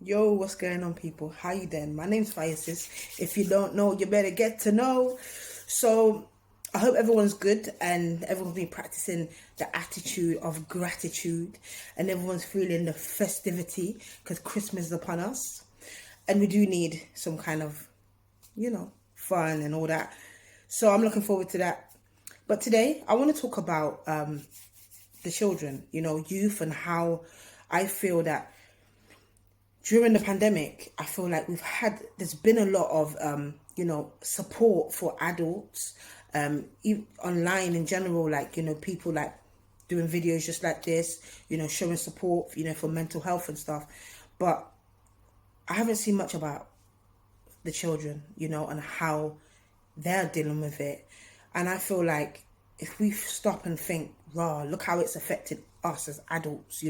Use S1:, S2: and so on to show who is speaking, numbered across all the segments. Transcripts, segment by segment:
S1: Yo, what's going on, people? How you doing? My name's Firesis. If you don't know, you better get to know. So, I hope everyone's good and everyone's been practicing the attitude of gratitude and everyone's feeling the festivity because Christmas is upon us. And we do need some kind of, fun and all that. So, I'm looking forward to that. But today, I want to talk about the children, youth, and how I feel that during the pandemic, I feel like there's been a lot of, support for adults, online in general, like, people like doing videos just like this, showing support, for mental health and stuff. But I haven't seen much about the children, and how they're dealing with it. And I feel like if we stop and think, raw, look how it's affected us as adults,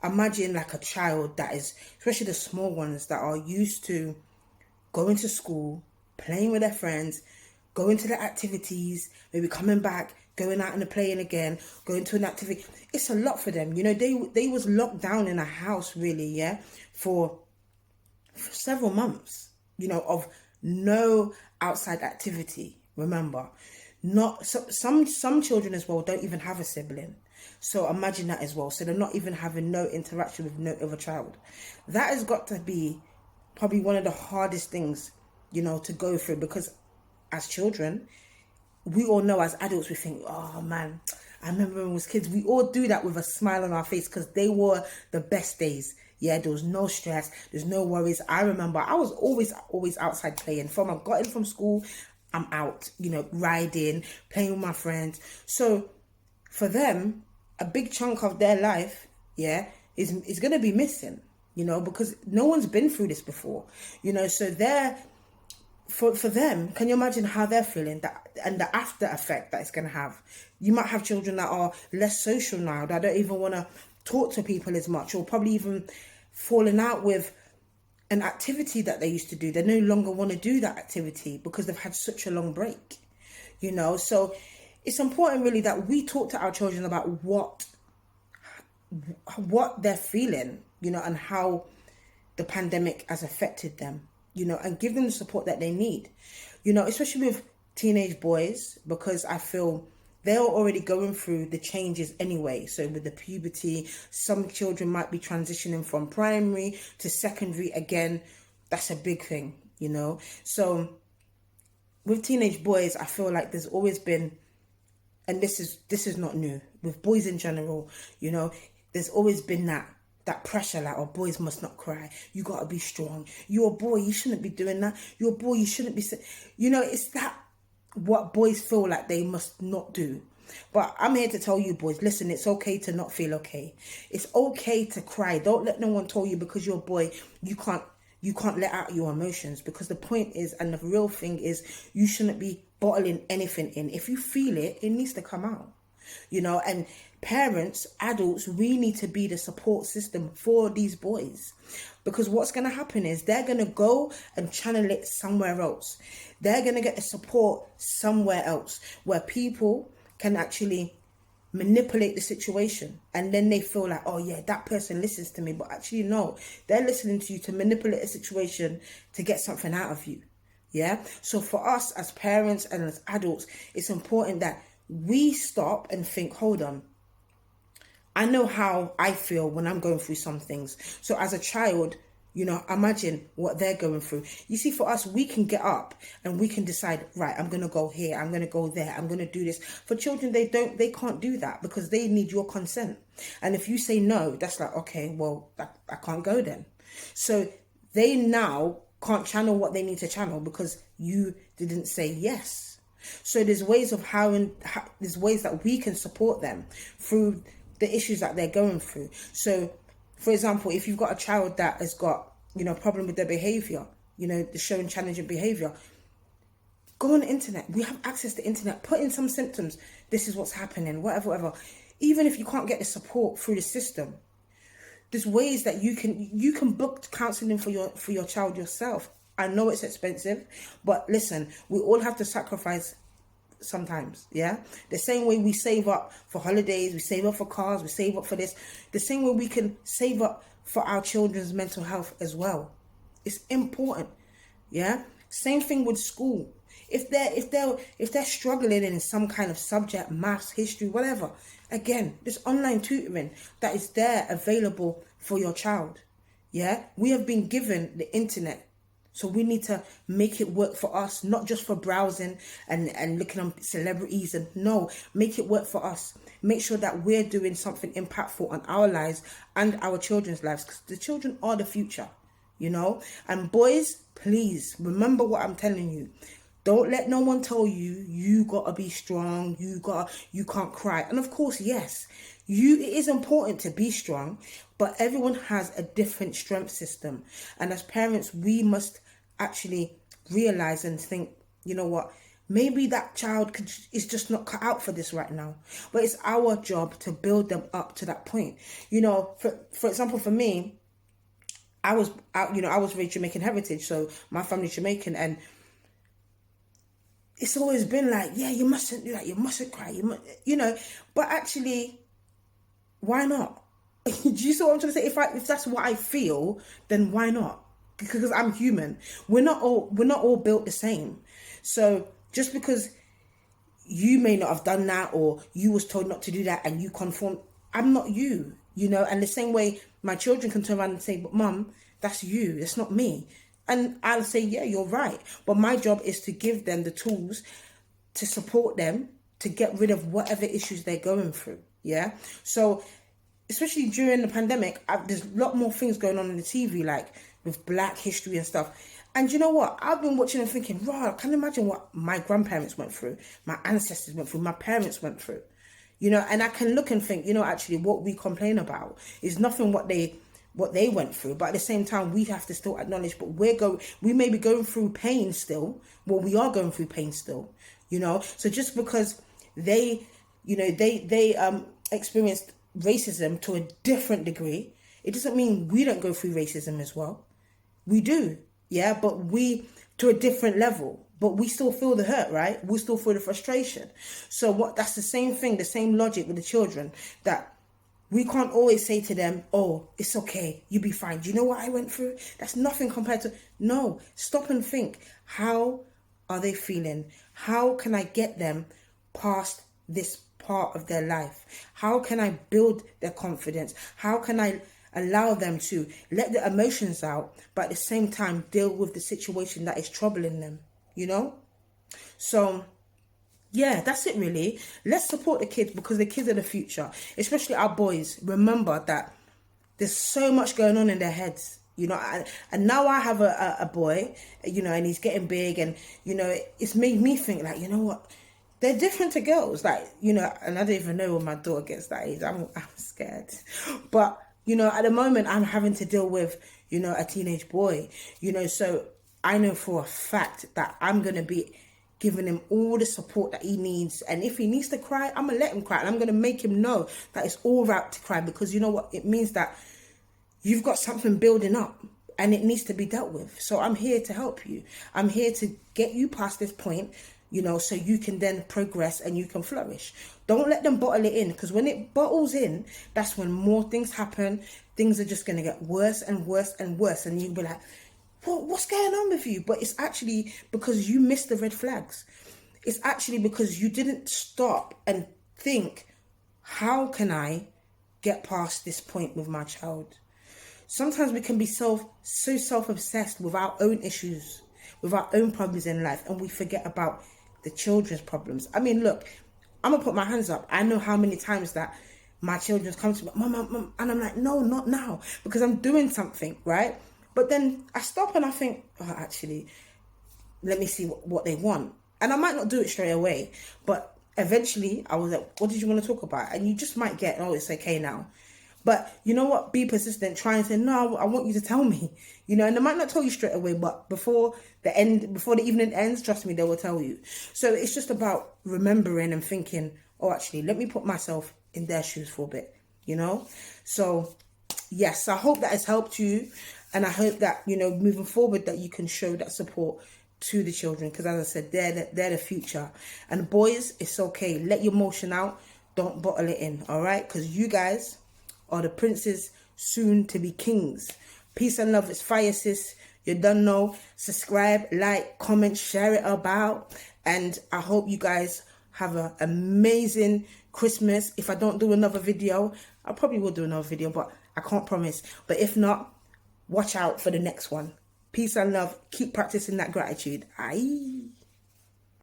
S1: Imagine like a child that is, especially the small ones that are used to going to school, playing with their friends, going to the activities, maybe coming back, going out and playing again, going to an activity. It's a lot for them. They was locked down in a house really, for several months, of no outside activity. Remember, not some children as well don't even have a sibling. So imagine that as well. So they're not even having no interaction with no other child. That has got to be probably one of the hardest things, to go through, because as children, we all know as adults, we think, oh man, I remember when we was kids, we all do that with a smile on our face because they were the best days. Yeah, there was no stress, there's no worries. I remember I was always outside playing. From I got in from school, I'm out, riding, playing with my friends. So for them, a big chunk of their life, is going to be missing, because no one's been through this before, so for them, can you imagine how they're feeling, that and the after effect that it's going to have? You might have children that are less social now, that don't even want to talk to people as much, or probably even falling out with an activity that they used to do. They no longer want to do that activity because they've had such a long break, so it's important really that we talk to our children about what they're feeling, and how the pandemic has affected them, and give them the support that they need, especially with teenage boys, because I feel they're already going through the changes anyway. So with the puberty, some children might be transitioning from primary to secondary again. That's a big thing, So with teenage boys, I feel like there's always been, and this is not new, with boys in general, there's always been that pressure, like, oh, boys must not cry. You got to be strong. You're a boy. You shouldn't be doing that. You're a boy. You shouldn't be... It's that what boys feel like they must not do. But I'm here to tell you, boys, listen, it's okay to not feel okay. It's okay to cry. Don't let no one tell you because you're a boy, you can't let out your emotions, because the point is, and the real thing is, you shouldn't be bottling anything in. If you feel it, it needs to come out, and parents, adults, we need to be the support system for these boys, because what's going to happen is they're going to go and channel it somewhere else. They're going to get the support somewhere else where people can actually manipulate the situation, and then they feel like, oh yeah, that person listens to me, but actually no, they're listening to you to manipulate a situation to get something out of you. So for us as parents and as adults, it's important that we stop and think, hold on, I know how I feel when I'm going through some things. So as a child, imagine what they're going through. You see, for us, we can get up and we can decide, right, I'm going to go here, I'm going to go there, I'm going to do this. For children, they can't do that because they need your consent. And if you say no, that's like, okay, well, I can't go then. So they now can't channel what they need to channel because you didn't say yes. So there's ways that we can support them through the issues that they're going through. So, for example, if you've got a child that has got, problem with their behavior, they're showing challenging behavior, go on the internet. We have access to the internet. Put in some symptoms. This is what's happening, whatever. Even if you can't get the support through the system, there's ways that you can book counselling for your child yourself. I know it's expensive, but listen, we all have to sacrifice sometimes. The same way we save up for holidays, we save up for cars, we save up for this, the same way we can save up for our children's mental health as well. It's important. Yeah. Same thing with school. If they're struggling in some kind of subject, maths, history, whatever, again, there's online tutoring that is there available for your child. Yeah, we have been given the internet, so we need to make it work for us, not just for browsing and looking on celebrities. And no, make it work for us. Make sure that we're doing something impactful on our lives and our children's lives, because the children are the future, you know. And boys, please remember what I'm telling you. Don't let no one tell you you gotta be strong, you can't cry. And of course, yes, it is important to be strong, but everyone has a different strength system. And as parents, we must actually realize and think, you know what, maybe that child is just not cut out for this right now. But it's our job to build them up to that point. You know, for example, for me, I was raised Jamaican heritage, so my family's Jamaican, and it's always been like, yeah, you mustn't do that, you mustn't cry, but actually, why not? Do you see what I'm trying to say? If that's what I feel, then why not? Because I'm human. We're not all built the same. So just because you may not have done that, or you was told not to do that and you conform, I'm not you, and the same way my children can turn around and say, but mum, that's you, that's not me. And I'll say, yeah, you're right. But my job is to give them the tools to support them to get rid of whatever issues they're going through. Yeah. So especially during the pandemic, there's a lot more things going on in the TV, like with Black history and stuff. And you know what? I've been watching and thinking, wow, I can't imagine what my grandparents went through, my ancestors went through, my parents went through. And I can look and think, actually what we complain about is nothing what they went through, but at the same time we have to still acknowledge, but we may be going through pain still. Well, we are going through pain still, so just because they experienced racism to a different degree, it doesn't mean we don't go through racism as well. We do, yeah, but we to a different level, but we still feel the hurt, right? We still feel the frustration. So that's the same thing, the same logic with the children, that we can't always say to them, oh, it's okay, you be fine. Do you know what I went through? That's nothing compared to... No, stop and think. How are they feeling? How can I get them past this part of their life? How can I build their confidence? How can I allow them to let the emotions out, but at the same time deal with the situation that is troubling them, So... yeah, that's it really. Let's support the kids, because the kids are the future, especially our boys. Remember that there's so much going on in their heads, and now I have a boy, and he's getting big, and, it's made me think like, you know what, they're different to girls, like, and I don't even know when my daughter gets that age. I'm scared. But, at the moment I'm having to deal with, a teenage boy, so I know for a fact that I'm going to be giving him all the support that he needs. And if he needs to cry, I'm going to let him cry. And I'm going to make him know that it's all right to cry, because you know what? It means that you've got something building up and it needs to be dealt with. So I'm here to help you. I'm here to get you past this point, so you can then progress and you can flourish. Don't let them bottle it in, because when it bottles in, that's when more things happen. Things are just going to get worse and worse and worse. And you'll be like, what's going on with you? But it's actually because you missed the red flags. It's actually because you didn't stop and think, how can I get past this point with my child? Sometimes we can be so self-obsessed with our own issues, with our own problems in life, and we forget about the children's problems. I mean, look, I'm going to put my hands up. I know how many times that my children's come to me, mom, and I'm like, no, not now, because I'm doing something, right? But then I stop and I think, oh, actually, let me see what they want. And I might not do it straight away, but eventually I was like, what did you want to talk about? And you just might get, oh, it's okay now. But you know what? Be persistent. Try and say, no, I want you to tell me. And they might not tell you straight away, but before the evening ends, trust me, they will tell you. So it's just about remembering and thinking, oh, actually, let me put myself in their shoes for a bit, So, yes, I hope that has helped you. And I hope that, moving forward, that you can show that support to the children. Because as I said, they're the future. And boys, it's okay. Let your emotion out. Don't bottle it in, all right? Because you guys are the princes soon to be kings. Peace and love. It's fire, sis. You don't know. Subscribe, like, comment, share it about. And I hope you guys have an amazing Christmas. If I don't do another video, I probably will do another video, but I can't promise. But if not, watch out for the next one. Peace and love. Keep practicing that gratitude. Aye.